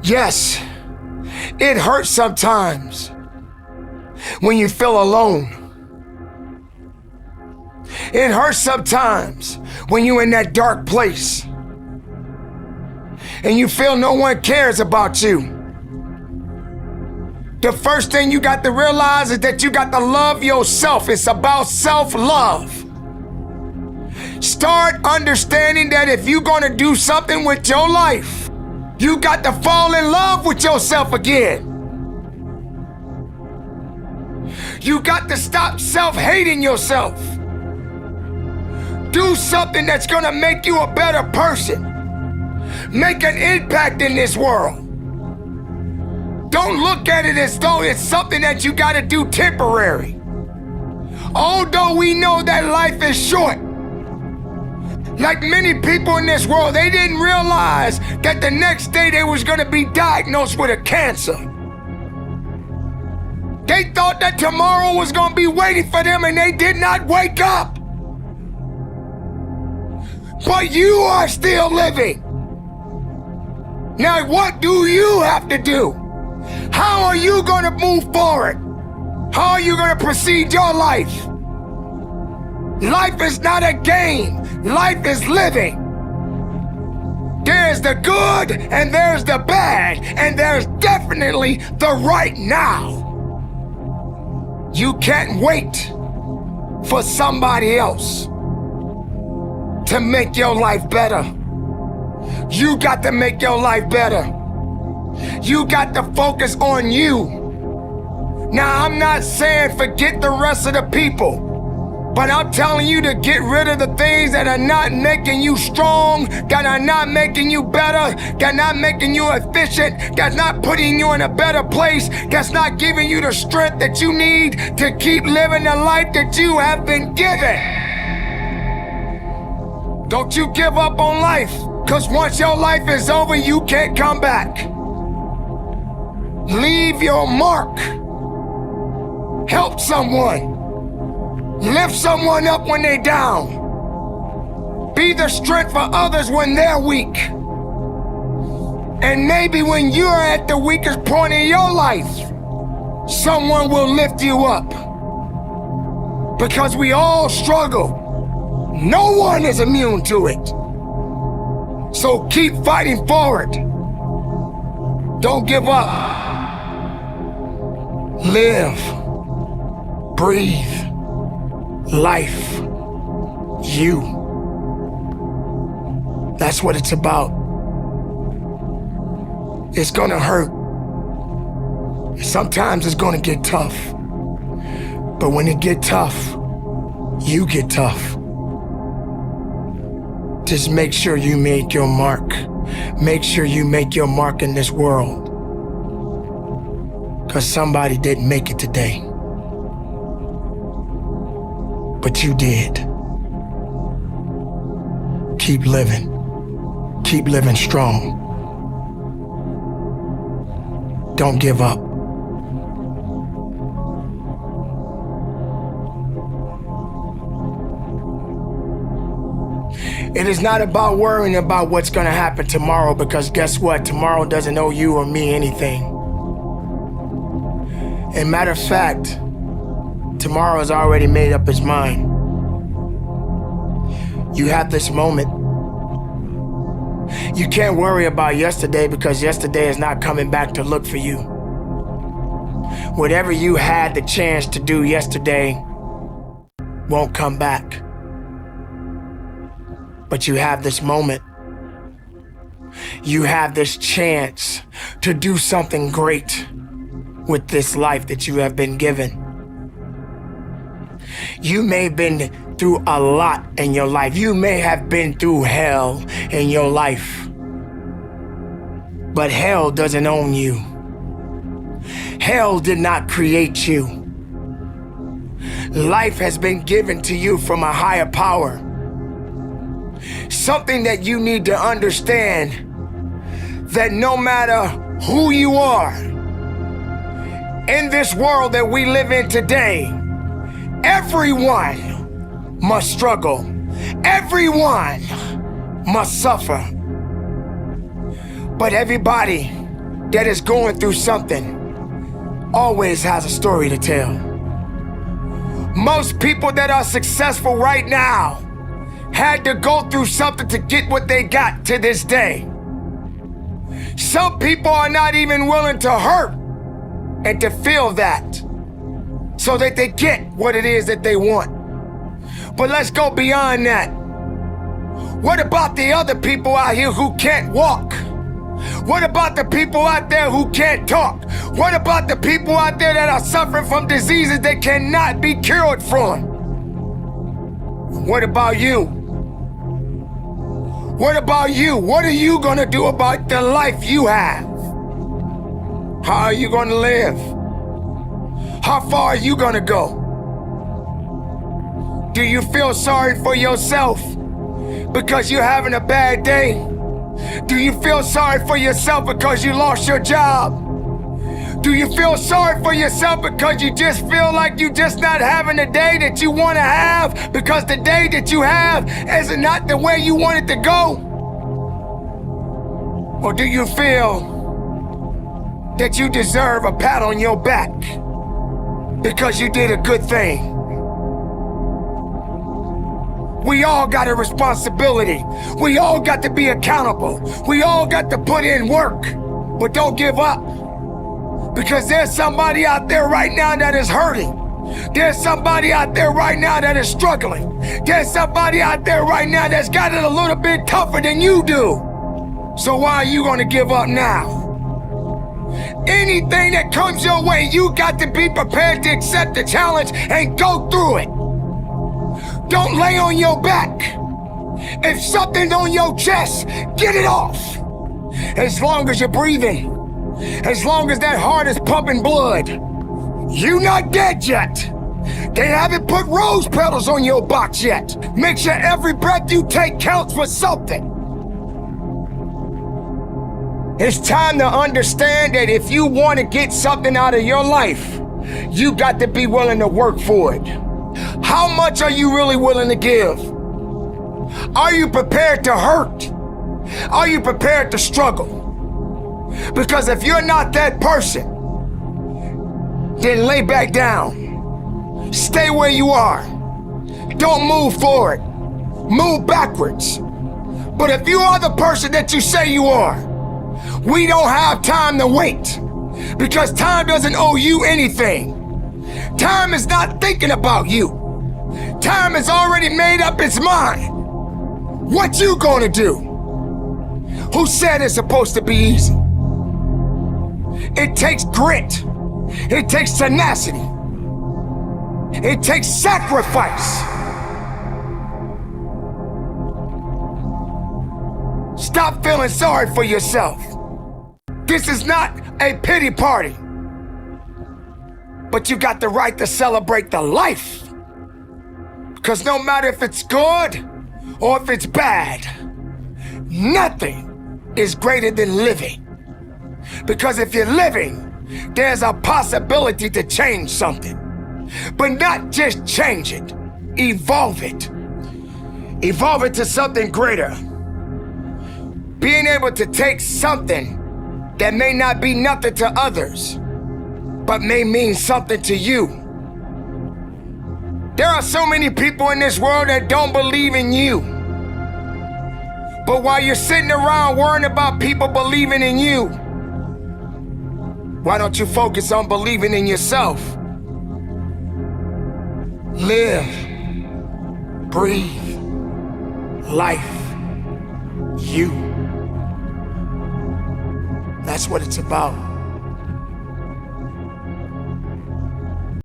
Yes, it hurts sometimes when you feel alone. It hurts sometimes when you're in that dark place and you feel no one cares about you. The first thing you got to realize is that you got to love yourself. It's about self-love. Start understanding that if you're gonna do something with your life, you got to fall in love with yourself again. You got to stop self-hating yourself. Do something that's gonna make you a better person. Make an impact in this world. Don't look at it as though it's something that you gotta do temporary. Although we know that life is short, like many people in this world, they didn't realize that the next day they was gonna be diagnosed with a cancer. They thought that tomorrow was gonna be waiting for them and they did not wake up. But you are still living. Now what do you have to do? How are you gonna move forward? How are you gonna proceed your life? Life is not a game. Life is living. There's the good and there's the bad, and there's definitely the right now. You can't wait for somebody else to make your life better. You got to make your life better. You got to focus on you. Now, I'm not saying forget the rest of the people, but I'm telling you to get rid of the things that are not making you strong, that are not making you better, that are not making you efficient, that's not putting you in a better place, that's not giving you the strength that you need to keep living the life that you have been given. Don't you give up on life, because once your life is over, you can't come back. Leave your mark. Help someone. Lift someone up when they're down. Be the strength for others when they're weak. And maybe when you're at the weakest point in your life, someone will lift you up. Because we all struggle. No one is immune to it. So keep fighting forward. Don't give up. Live. Breathe. Life. You. That's what it's about. It's gonna hurt. Sometimes it's gonna get tough. But when it get tough, you get tough. Just make sure you make your mark. Make sure you make your mark in this world. Because somebody didn't make it today. But you did. Keep living. Keep living strong. Don't give up. It is not about worrying about what's gonna happen tomorrow, because guess what? Tomorrow doesn't owe you or me anything. And matter of fact, tomorrow has already made up its mind. You have this moment. You can't worry about yesterday, because yesterday is not coming back to look for you. Whatever you had the chance to do yesterday won't come back. But you have this moment. You have this chance to do something great with this life that you have been given. You may have been through a lot in your life. You may have been through hell in your life. But hell doesn't own you. Hell did not create you. Life has been given to you from a higher power. Something that you need to understand, that no matter who you are, in this world that we live in today, everyone must struggle. Everyone must suffer. But everybody that is going through something always has a story to tell. Most people that are successful right now had to go through something to get what they got to this day. Some people are not even willing to hurt and to feel that so that they get what it is that they want. But let's go beyond that. What about the other people out here who can't walk? What about the people out there who can't talk? What about the people out there that are suffering from diseases that cannot be cured from? What about you? What about you? What are you gonna do about the life you have? How are you gonna live? How far are you gonna go? Do you feel sorry for yourself because you're having a bad day? Do you feel sorry for yourself because you lost your job? Do you feel sorry for yourself because you just feel like you just not having the day that you want to have because the day that you have is not the way you want it to go? Or do you feel that you deserve a pat on your back because you did a good thing? We all got a responsibility. We all got to be accountable. We all got to put in work. But don't give up. Because there's somebody out there right now that is hurting. There's somebody out there right now that is struggling. There's somebody out there right now that's got it a little bit tougher than you do. So why are you going to give up now? Anything that comes your way, you got to be prepared to accept the challenge and go through it. Don't lay on your back. If something's on your chest, get it off. As long as you're breathing, as long as that heart is pumping blood, you're not dead yet. They haven't put rose petals on your box yet. Make sure every breath you take counts for something. It's time to understand that if you want to get something out of your life, you got to be willing to work for it. How much are you really willing to give? Are you prepared to hurt? Are you prepared to struggle? Because if you're not that person, then lay back down. Stay where you are. Don't move forward. Move backwards. But if you are the person that you say you are, we don't have time to wait. Because time doesn't owe you anything. Time is not thinking about you. Time has already made up its mind. What you gonna do? Who said it's supposed to be easy? It takes grit. It takes tenacity. It takes sacrifice. Stop feeling sorry for yourself. This is not a pity party. But you got the right to celebrate the life. Because no matter if it's good or if it's bad, nothing is greater than living. Because if you're living, there's a possibility to change something. But not just change it, evolve it. Evolve it to something greater. Being able to take something that may not be nothing to others, but may mean something to you. There are so many people in this world that don't believe in you. But while you're sitting around worrying about people believing in you, why don't you focus on believing in yourself? Live, breathe, life, you. That's what it's about.